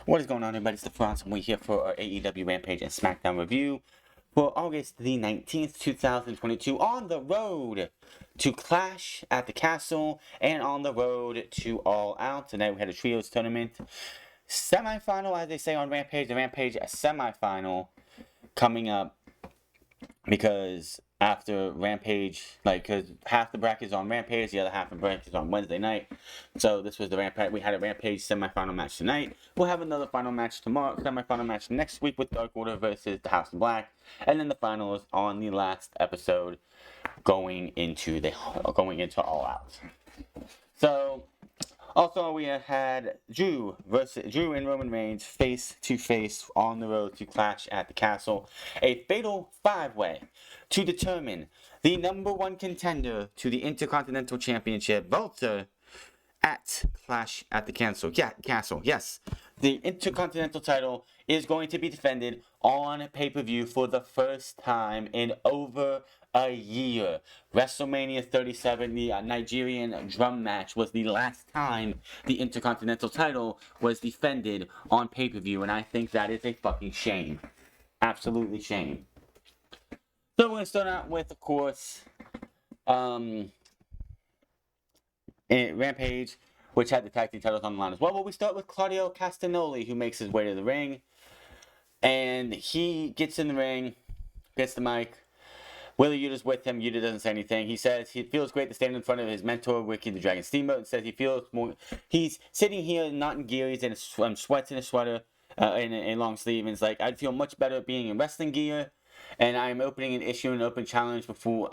What is going on, everybody? It's the Frost, and we're here for our AEW Rampage and SmackDown review for August the 19th, 2022, on the road to Clash at the Castle and on the road to All Out. Tonight we had a Trios tournament semi-final, as they say on Rampage. The Rampage semi-final coming up because after Rampage, because half the bracket is on Rampage, the other half of the bracket is on Wednesday night. So this was the Rampage. We had a Rampage semifinal match tonight. We'll have another final match tomorrow, semifinal match next week with Dark Order versus the House of Black, and then the finals on the last episode, going into All Out. So. Also, we had Drew and Roman Reigns face to face on the road to Clash at the Castle, a fatal 5-way to determine the number one contender to the Intercontinental Championship, Walter, at Clash at the Castle. Yes, the Intercontinental title is going to be defended on pay-per-view for the first time in over a year. WrestleMania 37, the Nigerian drum match, was the last time the Intercontinental title was defended on pay-per-view, and I think that is a fucking shame. Absolutely shame. So we're going to start out with, of course, Rampage, which had the tag team titles on the line as well. But we start with Claudio Castagnoli, who makes his way to the ring, and he gets in the ring, gets the mic. Willie Yuta's with him. Yuta doesn't say anything. He says he feels great to stand in front of his mentor, Ricky the Dragon Steamboat, and says he feels more. He's sitting here not in gear. He's in sweats in a sweater, in a long sleeve, and it's like, I'd feel much better being in wrestling gear, and I'm opening an issue, an open challenge before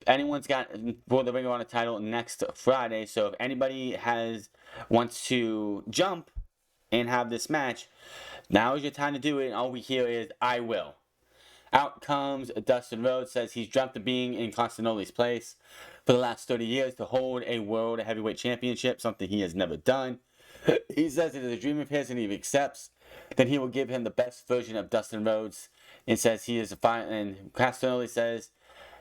anyone's got for the Ring of Honor title next Friday. So if anybody wants to jump and have this match, now is your time to do it. And all we hear is, I will. Out comes Dustin Rhodes, says he's dreamt of being in Castagnoli's place for the last 30 years to hold a World Heavyweight Championship, something he has never done. He says it is a dream of his, and he accepts that he will give him the best version of Dustin Rhodes, and says he is a fire. And Castagnoli says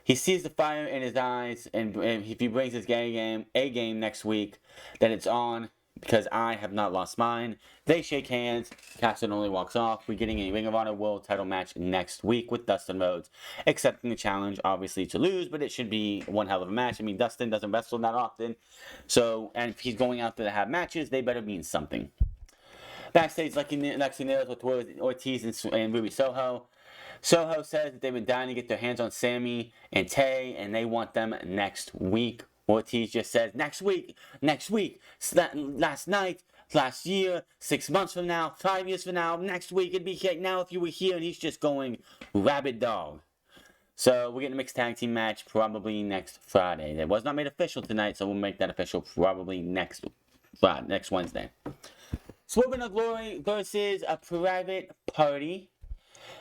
he sees the fire in his eyes, and if he brings his A game next week, then it's on, because I have not lost mine. They shake hands. Castagnoli walks off. We're getting a Ring of Honor World title match next week with Dustin Rhodes, accepting the challenge, obviously, to lose, but it should be one hell of a match. I mean, Dustin doesn't wrestle that often, and if he's going out there to have matches, they better mean something. Backstage, Lexi Nails with Ortiz and Ruby Soho. Soho says that they've been dying to get their hands on Sami and Tay, and they want them next week. Ortiz just says, next week, last night, last year, 6 months from now, 5 years from now, next week, it'd be now if you were here, and he's just going rabid dog. So we're getting a mixed tag team match probably next Friday. It was not made official tonight, so we'll make that official probably next Wednesday. Swerve of Glory versus a Private Party.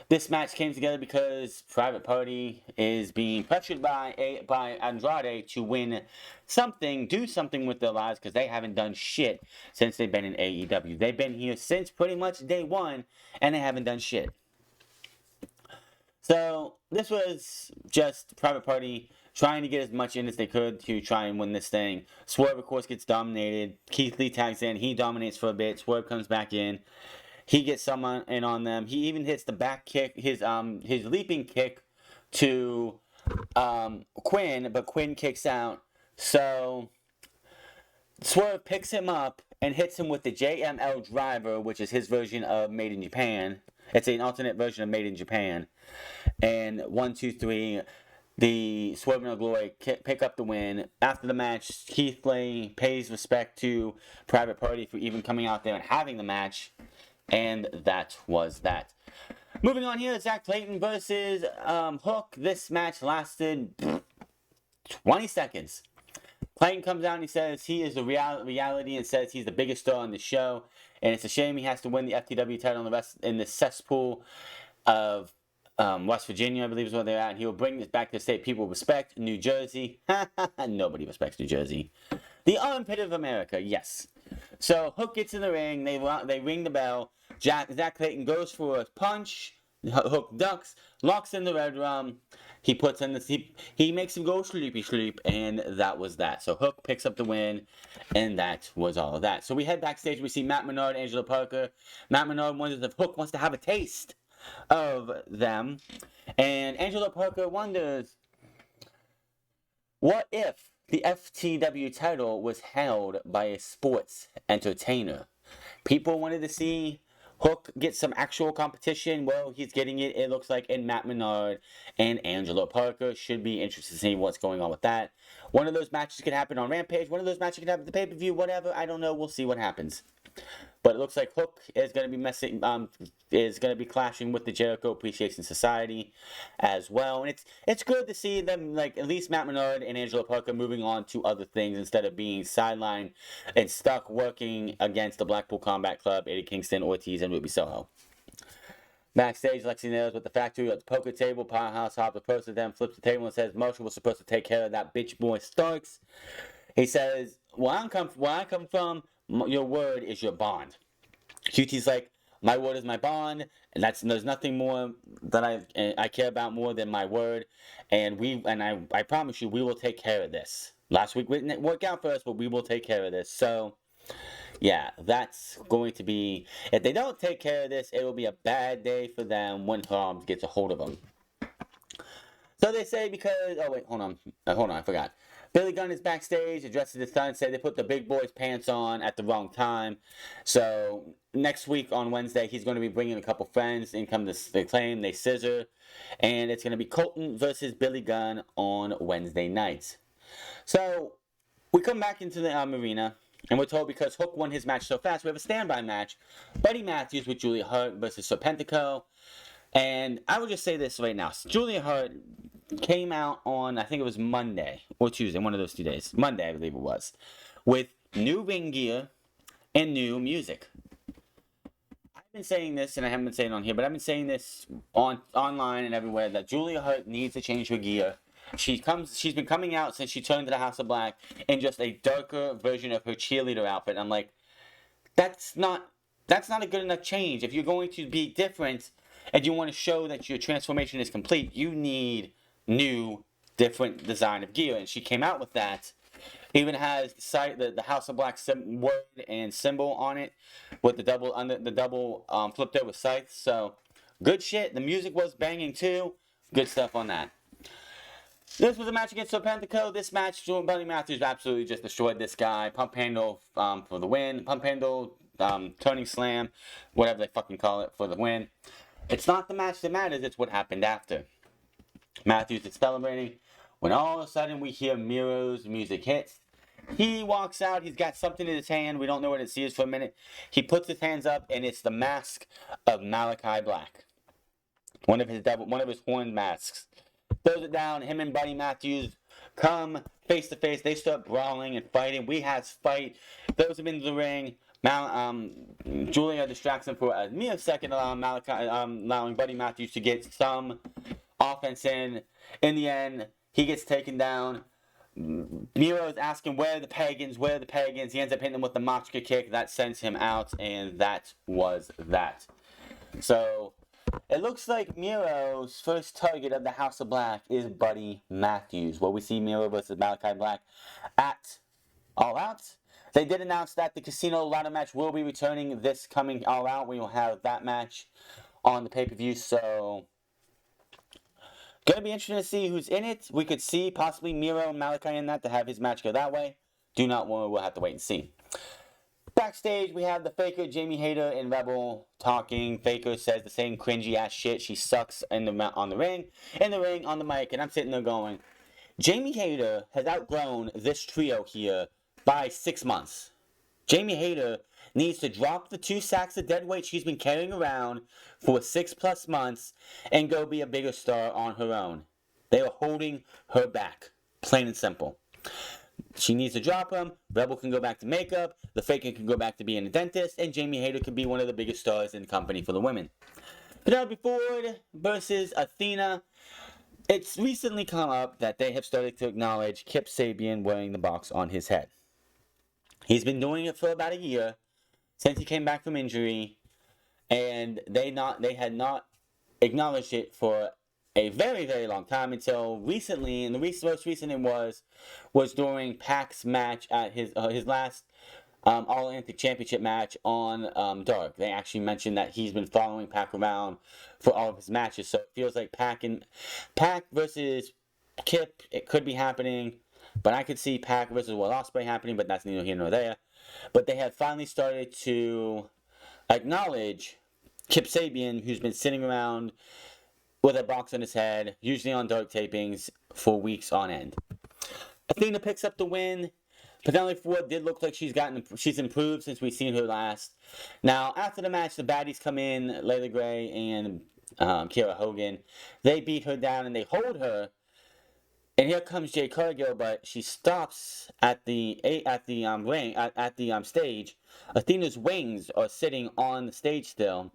This match came together because Private Party is being pressured by Andrade to win something, do something with their lives, because they haven't done shit since they've been in AEW. They've been here since pretty much day one, and they haven't done shit. So this was just Private Party trying to get as much in as they could to try and win this thing. Swerve, of course, gets dominated. Keith Lee tags in. He dominates for a bit. Swerve comes back in. He gets someone in on them. He even hits the back kick, his leaping kick to Quinn, but Quinn kicks out. So Swerve picks him up and hits him with the JML driver, which is his version of Made in Japan. It's an alternate version of Made in Japan. And 1, 2, 3, the Swerve and Glory pick up the win. After the match, Keith Lee pays respect to Private Party for even coming out there and having the match. And that was that. Moving on here, Zack Clayton versus Hook. This match lasted 20 seconds. Clayton comes out and he says he is the reality and says he's the biggest star on the show. And it's a shame he has to win the FTW title in the cesspool of West Virginia, I believe is where they're at. And he'll bring this back to the state people respect. New Jersey. Nobody respects New Jersey. The armpit of America, yes. So Hook gets in the ring. They ring the bell. Zack Clayton goes for a punch. Hook ducks, locks in the red rum. He puts in the he makes him go sleep, and that was that. So Hook picks up the win, and that was all of that. So we head backstage. We see Matt Menard, Angelo Parker. Matt Menard wonders if Hook wants to have a taste of them, and Angelo Parker wonders, what if the FTW title was held by a sports entertainer? People wanted to see Hook get some actual competition. Well, he's getting it, it looks like, in Matt Menard and Angelo Parker. Should be interested to see what's going on with that. One of those matches could happen on Rampage. One of those matches could happen at the pay-per-view. Whatever, I don't know. We'll see what happens. But it looks like Hook is going to be clashing with the Jericho Appreciation Society as well, and it's good to see them, like, at least Matt Menard and Angelo Parker moving on to other things instead of being sidelined and stuck working against the Blackpool Combat Club, Eddie Kingston, Ortiz, and Ruby Soho. Backstage, Lexi Nails with the factory at the poker table. Powerhouse Hobbs approaches them, flips the table, and says Marshall was supposed to take care of that bitch boy Starks. He says, where I come from, your word is your bond. QT's like, my word is my bond, and there's nothing more that I care about more than my word, and I promise you we will take care of this. Last week didn't work out for us, but we will take care of this. So yeah, that's going to be, if they don't take care of this, it will be a bad day for them when Hobbs gets a hold of them. So they say because, oh wait, hold on, I forgot. Billy Gunn is backstage, addresses the son, said they put the big boy's pants on at the wrong time. So next week on Wednesday, he's going to be bringing a couple friends. In come the Claim, they scissor, and it's going to be Colton versus Billy Gunn on Wednesday nights. So we come back into the arena, and we're told because Hook won his match so fast, we have a standby match: Buddy Matthews with Julia Hart versus Serpentico. And I will just say this right now: Julia Hart came out on, I think it was Monday or Tuesday, one of those 2 days. Monday, I believe it was, with new ring gear and new music. I've been saying this, and I haven't been saying it on here, but I've been saying this online and everywhere, that Julia Hart needs to change her gear. She's been coming out since she turned to the House of Black in just a darker version of her cheerleader outfit. I'm like, that's not a good enough change. If you're going to be different and you want to show that your transformation is complete, you need new, different design of gear, and she came out with that. Even has the House of Black word and symbol on it with the double flipped over scythe. So good shit. The music was banging too. Good stuff on that. This was a match against Serpentico. This match, Buddy Matthews absolutely just destroyed this guy. Pump handle for the win. Pump handle, turning slam, whatever they fucking call it, for the win. It's not the match that matters, it's what happened after. Matthews is celebrating when all of a sudden we hear Miro's music hits. He walks out, he's got something in his hand, we don't know what it is for a minute. He puts his hands up, and it's the mask of Malachi Black. One of his horned masks. Throws it down, him and Buddy Matthews come face to face. They start brawling and fighting. We have fight. Throws him into the ring. Julia distracts him for a mere second, allowing Buddy Matthews to get some offense in. In the end, he gets taken down. Miro's asking, where are the pagans? He ends up hitting him with the Machka kick. That sends him out, and that was that. So it looks like Miro's first target of the House of Black is Buddy Matthews. Well, we see Miro versus Malachi Black at All Out. They did announce that the Casino Ladder match will be returning this coming All Out. We will have that match on the pay-per-view, so gonna be interesting to see who's in it. We could see possibly Miro and Malachi in that to have his match go that way. Do not worry, we'll have to wait and see. Backstage, we have the Faker, Jamie Hayter, and Rebel talking. Faker says the same cringy ass shit. She sucks in the ring, on the mic, and I'm sitting there going, Jamie Hayter has outgrown this trio here by 6 months. Jamie Hayter needs to drop the 2 sacks of dead weight she's been carrying around for 6+ months and go be a bigger star on her own. They are holding her back. Plain and simple. She needs to drop them. Rebel can go back to makeup. The Faker can go back to being a dentist. And Jamie Hayter can be one of the biggest stars in the company for the women. Penelope Ford versus Athena. It's recently come up that they have started to acknowledge Kip Sabian wearing the box on his head. He's been doing it for about a year since he came back from injury, and they had not acknowledged it for a very, very long time until recently, and the most recent it was during Pac's match at his last All Atlantic Championship match on Dark. They actually mentioned that he's been following Pac around for all of his matches, so it feels like Pac versus Kip, it could be happening, but I could see Pac versus Will Ospreay happening, but that's neither here nor there. But they have finally started to acknowledge Kip Sabian, who's been sitting around with a box on his head, usually on Dark tapings, for weeks on end. Athena picks up the win. Penelope Ford did look like she's improved since we've seen her last. Now, after the match, the baddies come in, Layla Gray and Kiera Hogan. They beat her down and they hold her. And here comes Jade Cargill, but she stops at the stage. Athena's wings are sitting on the stage still.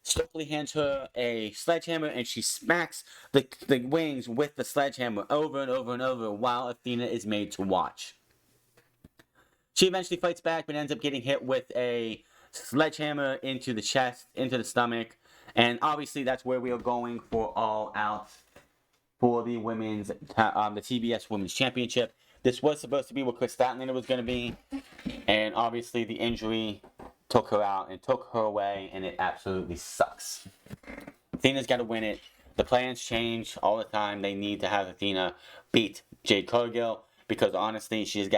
Stokely hands her a sledgehammer, and she smacks the wings with the sledgehammer over and over and over while Athena is made to watch. She eventually fights back, but ends up getting hit with a sledgehammer into the chest, into the stomach, and obviously that's where we are going for All Out for the the TBS Women's Championship. This was supposed to be what Chris Statlander was going to be, and obviously the injury took her out and took her away, and it absolutely sucks. Athena's got to win it. The plans change all the time. They need to have Athena beat Jade Cargill because honestly, she's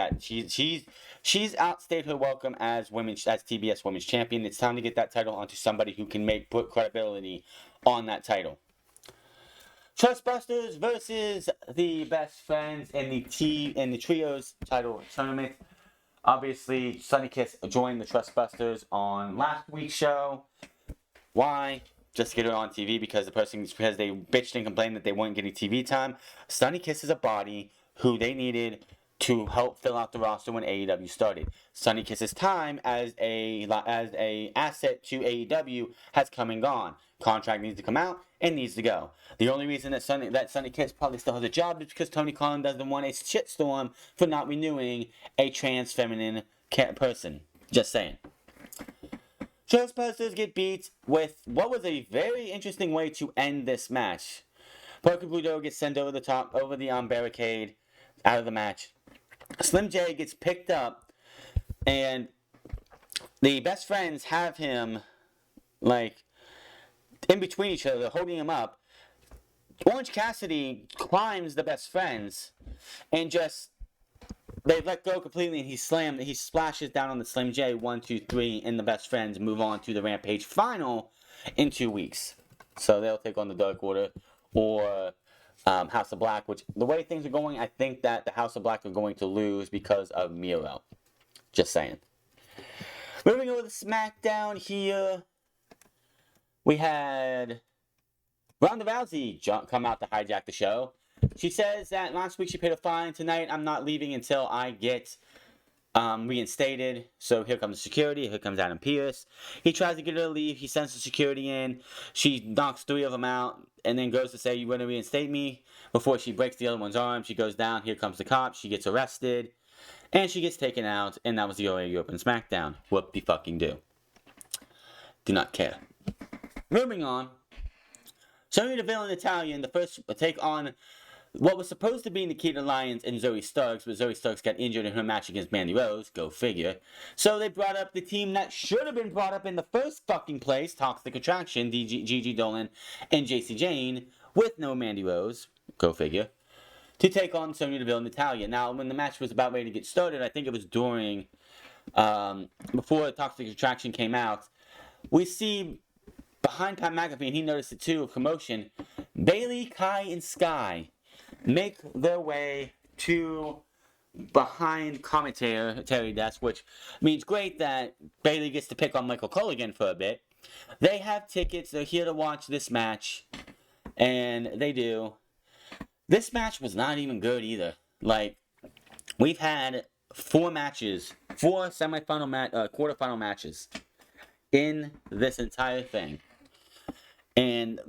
outstayed her welcome as TBS Women's Champion. It's time to get that title onto somebody who can put credibility on that title. Trustbusters versus the Best Friends in the Trios title tournament. Obviously, Sunny Kiss joined the Trustbusters on last week's show. Why? Just to get her on TV because they bitched and complained that they weren't getting TV time. Sunny Kiss is a body who they needed to help fill out the roster when AEW started. Sunny Kiss's time as a asset to AEW has come and gone. Contract needs to come out and needs to go. The only reason that Sunny Kiss probably still has a job is because Tony Khan doesn't want a shitstorm for not renewing a trans feminine person. Just saying. Trustbusters get beat with what was a very interesting way to end this match. Parker Boudreaux gets sent over the barricade, out of the match. Slim J gets picked up, and the Best Friends have him, in between each other, holding him up. Orange Cassidy climbs the Best Friends, and they let go completely, and he splashes down on the Slim J, 1, 2, 3, and the Best Friends move on to the Rampage final in 2 weeks. So they'll take on the Dark Order, or House of Black, which the way things are going, I think that the House of Black are going to lose because of Miro. Just saying. Moving over to SmackDown here, we had Ronda Rousey come out to hijack the show. She says that last week she paid a fine. Tonight I'm not leaving until I get reinstated. So here comes security. Here comes Adam Pearce. He tries to get her to leave. He sends the security in. She knocks 3 of them out and then goes to say, "You want to reinstate me?" Before she breaks the other one's arm, she goes down. Here comes the cop. She gets arrested. And she gets taken out. And that was the only Open SmackDown. Whoop-de-fucking-do. Do not care. Moving on. Sonya Deville and Natalya, the first take on what was supposed to be Nikita Lyons and Zoe Starks, but Zoe Starks got injured in her match against Mandy Rose. Go figure. So they brought up the team that should have been brought up in the first fucking place, Toxic Attraction, Gigi Dolan and JC Jane, with no Mandy Rose. Go figure. To take on Sonya Deville and Natalya. Now, when the match was about ready to get started, I think it was during, before Toxic Attraction came out, we see behind Pat McAfee, and he noticed it too, of commotion, Bayley, Kai, and Sky make their way to behind commentary desk, which means great that Bayley gets to pick on Michael Cole again for a bit. They have tickets. They're here to watch this match, and they do. This match was not even good either. We've had 4 matches, 4 quarterfinal matches in this entire thing. And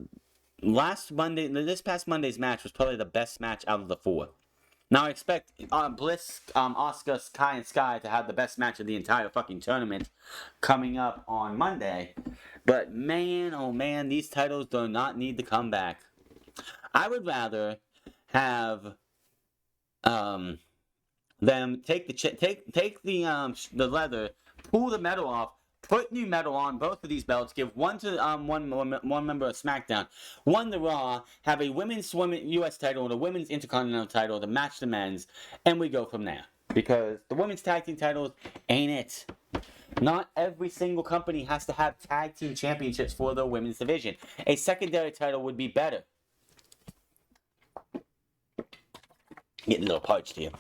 this past Monday's match was probably the best match out of the 4. Now I expect Bliss, Asuka, Kai, and Sky to have the best match of the entire fucking tournament coming up on Monday. But man, oh man, these titles do not need to come back. I would rather have them take the leather, pull the metal off, put new metal on both of these belts, give one to one member of SmackDown, one to Raw, have a women's U.S. title and a women's Intercontinental title to match the men's, and we go from there. Because the women's tag team titles ain't it. Not every single company has to have tag team championships for the women's division. A secondary title would be better. Getting a little parched here.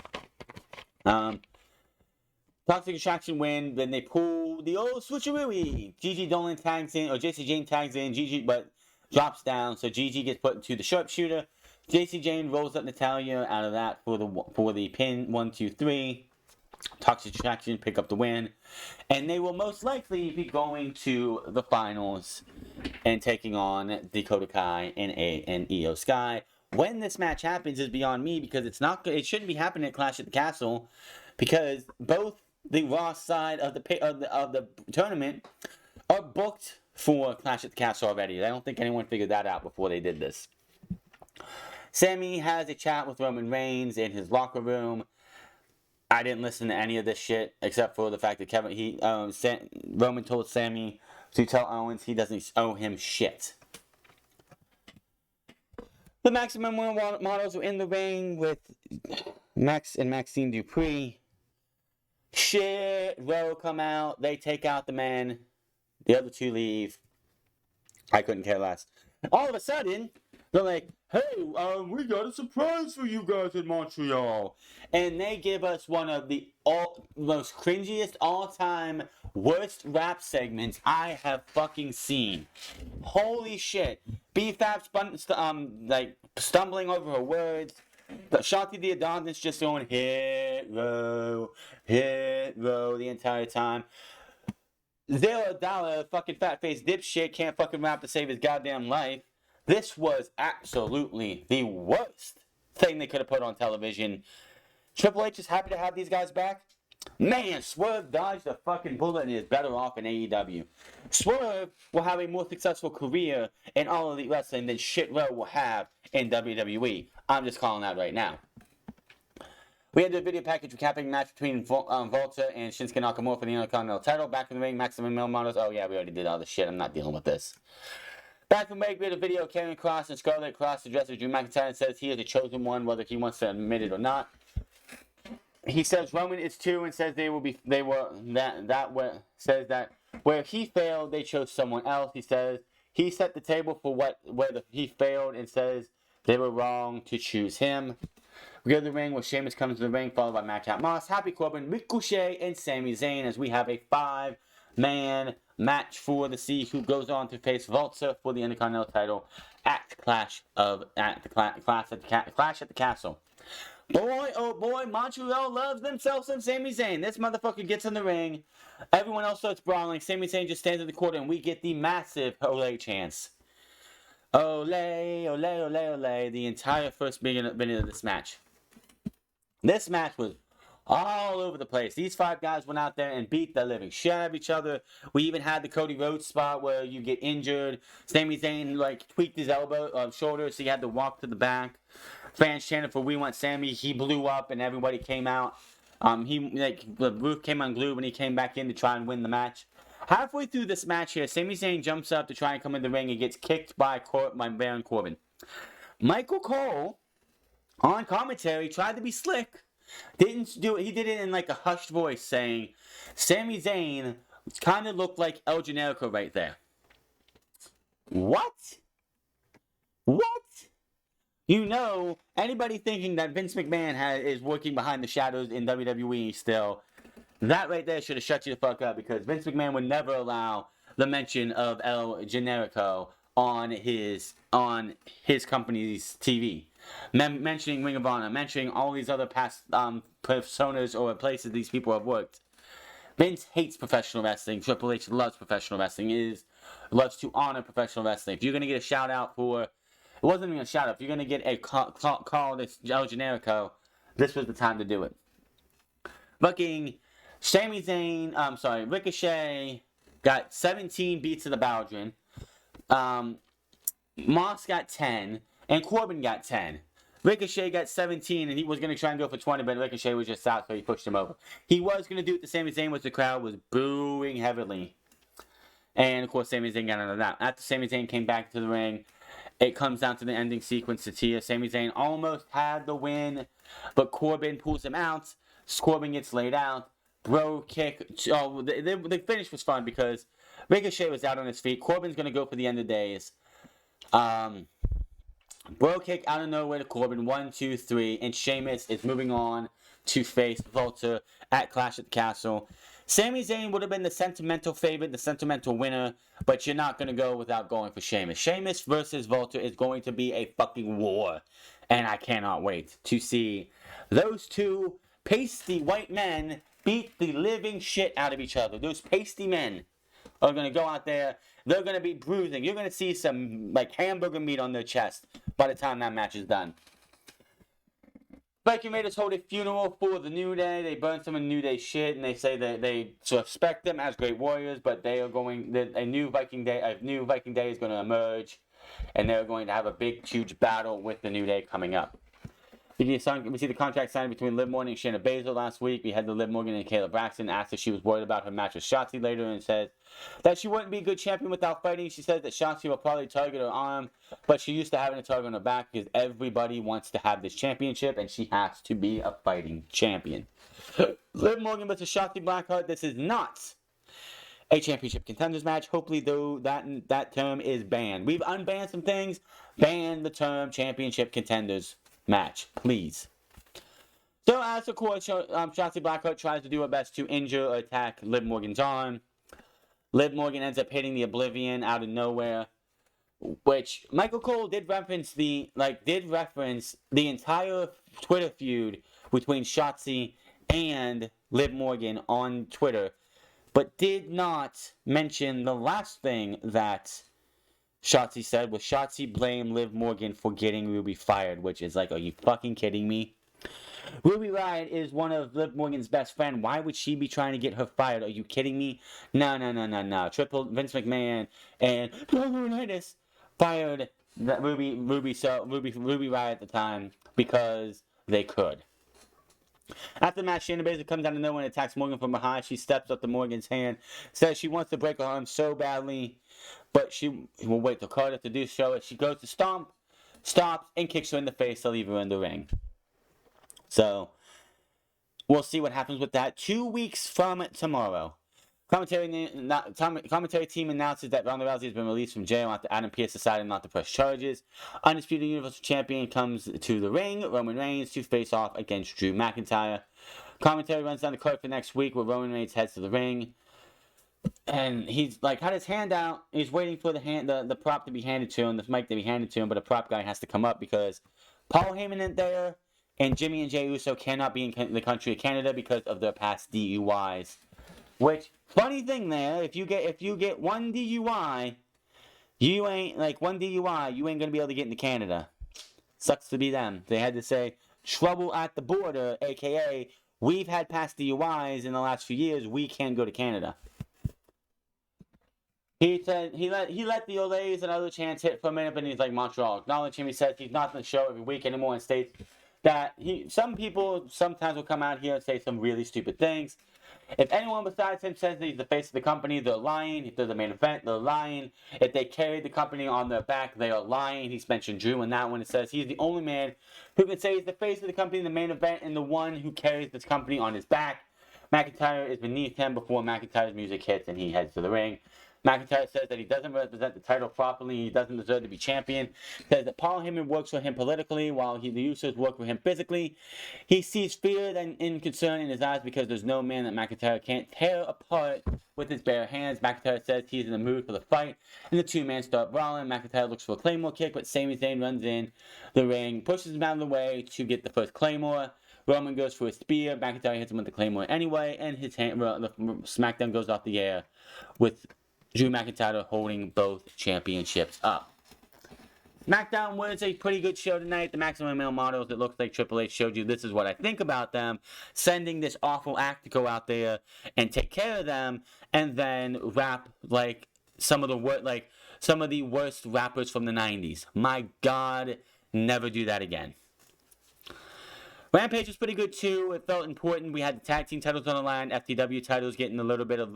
Toxic Attraction win, then they pull the old switcheroo. Gigi Dolan tags in, or JC Jane tags in, Gigi, but drops down, so Gigi gets put into the sharpshooter. JC Jane rolls up Natalya out of that for the pin, 1, 2, 3. Toxic Attraction pick up the win, and they will most likely be going to the finals and taking on Dakota Kai and Io Sky. When this match happens is beyond me, because it shouldn't be happening at Clash at the Castle, because both the Raw side of the tournament are booked for Clash at the Castle already. I don't think anyone figured that out before they did this. Sami has a chat with Roman Reigns in his locker room. I didn't listen to any of this shit except for the fact that Roman told Sami to tell Owens he doesn't owe him shit. The Maximum Models were in the ring with Max and Maxine Dupree. Shit, Row come out. They take out the men. The other two leave. I couldn't care less. All of a sudden, they're like, hey, we got a surprise for you guys in Montreal. And they give us one of the most cringiest all-time worst rap segments I have fucking seen. Holy shit. B-Fab stumbling over her words. Shanti the Adonis just going hit row the entire time. $0 fucking fat face dipshit can't fucking rap to save his goddamn life. This was absolutely the worst thing they could have put on television. Triple H is happy to have these guys back. Man, Swerve dodged a fucking bullet and is better off in AEW. Swerve will have a more successful career in All Elite Wrestling than Shit Row will have in WWE. I'm just calling that right now. We had the video package recapping the match between Volta and Shinsuke Nakamura for the Intercontinental title. Back in the ring, Maximum Male Models. Oh yeah, we already did all this shit. I'm not dealing with this. Back from break, we had a video of Karrion Kross and Scarlett Kross addresses Drew McIntyre and says he is the chosen one, whether he wants to admit it or not. He says Roman is too, and says says that where he failed, they chose someone else. He says he set the table for he failed, and says they were wrong to choose him. We go to the ring where Sheamus comes to the ring, followed by Madcap Moss, Happy Corbin, Ricochet, and Sami Zayn, as we have a 5-man match for the see who goes on to face Volta for the Intercontinental title at Clash at the Castle. Boy, oh boy, Montreal loves themselves some Sami Zayn. This motherfucker gets in the ring. Everyone else starts brawling. Sami Zayn just stands in the corner, and we get the massive Olay chants. Olay, Olay, Olay, Olay, the entire first minute of this match. This match was all over the place. These 5 guys went out there and beat the living shit out of each other. We even had the Cody Rhodes spot where you get injured. Sami Zayn tweaked his shoulder, so he had to walk to the back. Fans chanted for "We Want Sami." He blew up, and everybody came out. The roof came unglued when he came back in to try and win the match. Halfway through this match here, Sami Zayn jumps up to try and come in the ring and gets kicked by Baron Corbin. Michael Cole, on commentary, tried to be slick. Didn't do it. He did it in a hushed voice, saying, Sami Zayn kind of looked like El Generico right there. What? Anybody thinking that Vince McMahon is working behind the shadows in WWE still, that right there should have shut you the fuck up, because Vince McMahon would never allow the mention of El Generico on his company's TV. Mentioning Ring of Honor, mentioning all these other past personas or places these people have worked. Vince hates professional wrestling. Triple H loves professional wrestling. Loves to honor professional wrestling. If you're going to get a shout out it wasn't even a shout out. If you're going to get a call that's El Generico, this was the time to do it. Fucking Sami Zayn, Ricochet got 17 beats of the Baldwin. Moss got 10. and Corbin got 10. Ricochet got 17, and he was going to try and go for 20, but Ricochet was just out, so he pushed him over. He was going to do it the Sami Zayn, which the crowd was booing heavily. And, of course, Sami Zayn got out of that. After Sami Zayn came back to the ring, it comes down to the ending sequence to Tia. Sami Zayn almost had the win, but Corbin pulls him out. Corbin gets laid out. Bro kick. Oh, the finish was fun because Ricochet was out on his feet. Corbin's going to go for the end of days. Bro kick out of nowhere to Corbin. 1, 2, 3. And Sheamus is moving on to face Walter at Clash at the Castle. Sami Zayn would have been the sentimental favorite, the sentimental winner, but you're not going to go without going for Sheamus. Sheamus versus Walter is going to be a fucking war. And I cannot wait to see those two pasty white men beat the living shit out of each other. Those pasty men are going to go out there. They're going to be bruising. You're going to see some like hamburger meat on their chest by the time that match is done. Viking Raiders hold a funeral for the New Day. They burn some of the New Day shit, and they say that they suspect them as great warriors, but they are going. A new Viking Day is going to emerge, and they're going to have a big, huge battle with the New Day coming up. We see the contract signed between Liv Morgan and Shayna Baszler last week. We had the Liv Morgan and Kayla Braxton asked if she was worried about her match with Shotzi later, and said that she wouldn't be a good champion without fighting. She said that Shotzi will probably target her arm, but she used to having a target on her back because everybody wants to have this championship, and she has to be a fighting champion. Liv Morgan versus Shotzi Blackheart. This is not a championship contenders match. Hopefully, though, that term is banned. We've unbanned some things. Ban the term championship contenders match, please. So, as of course, Shotzi Blackheart tries to do her best to injure or attack Liv Morgan's arm. Liv Morgan ends up hitting the Oblivion out of nowhere, which Michael Cole did reference the entire Twitter feud between Shotzi and Liv Morgan on Twitter, but did not mention the last thing that Shotzi said was Shotzi blamed Liv Morgan for getting Ruby fired, which is like, are you fucking kidding me? Ruby Riott is one of Liv Morgan's best friends. Why would she be trying to get her fired? Are you kidding me? No. Vince McMahon and Laurinaitis fired that Ruby Riott at the time because they could. After the match, Shayna Baszler comes out of nowhere and attacks Morgan from behind. She steps up to Morgan's hand, says she wants to break her arm so badly, but she will wait till Carter to do so. She goes to stomp, stops, and kicks her in the face to leave her in the ring. So, we'll see what happens with that 2 weeks from tomorrow. Commentary team announces that Ronda Rousey has been released from jail after Adam Pearce decided not to press charges. Undisputed Universal Champion comes to the ring. Roman Reigns to face off against Drew McIntyre. Commentary runs down the card for next week where Roman Reigns heads to the ring. And he's like had his hand out. He's waiting for the prop to be handed to him, the mic to be handed to him, but a prop guy has to come up because Paul Heyman isn't there, and Jimmy and Jey Uso cannot be in the country of Canada because of their past DUIs. Which, funny thing there, if you get one DUI, you ain't gonna be able to get into Canada. Sucks to be them. They had to say trouble at the border, aka we've had past DUIs in the last few years. We can't go to Canada. He said he let the Olays and other chants hit for a minute, but he's like Montreal. Acknowledge him. He says he's not on the show every week anymore and states that some people sometimes will come out here and say some really stupid things. If anyone besides him says that he's the face of the company, they're lying. If they're the main event, they're lying. If they carry the company on their back, they are lying. He's mentioned Drew in that one. It says he's the only man who can say he's the face of the company, the main event, and the one who carries this company on his back. McIntyre is beneath him before McIntyre's music hits and he heads to the ring. McIntyre says that he doesn't represent the title properly. He doesn't deserve to be champion. Says that Paul Heyman works for him politically while the Usos work for him physically. He sees fear and concern in his eyes because there's no man that McIntyre can't tear apart with his bare hands. McIntyre says he's in the mood for the fight, and the two men start brawling. McIntyre looks for a Claymore kick, but Sami Zayn runs in the ring, pushes him out of the way to get the first Claymore. Roman goes for a spear. McIntyre hits him with the Claymore anyway, and the SmackDown goes off the air with Drew McIntyre holding both championships up. SmackDown was a pretty good show tonight. The Maximum Male Models, it looks like Triple H showed you this is what I think about them. Sending this awful act to go out there and take care of them, and then rap like some of the worst rappers from the 90s. My God, never do that again. Rampage was pretty good too. It felt important. We had the tag team titles on the line, FTW titles getting a little bit of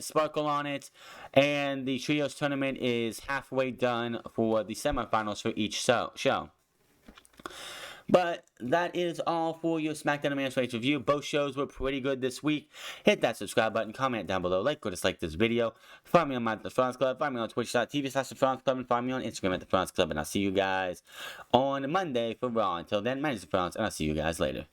sparkle on it, and the trios tournament is halfway done for the semifinals for each show. But that is all for your SmackDown and Man's Rights review. Both shows were pretty good this week. Hit that subscribe button, comment down below, like or dislike this video. Find me on my The France Club, find me on twitch.tv/The France Club, and find me on Instagram at The France Club. And I'll see you guys on Monday for Raw. Until then, my name is The France, and I'll see you guys later.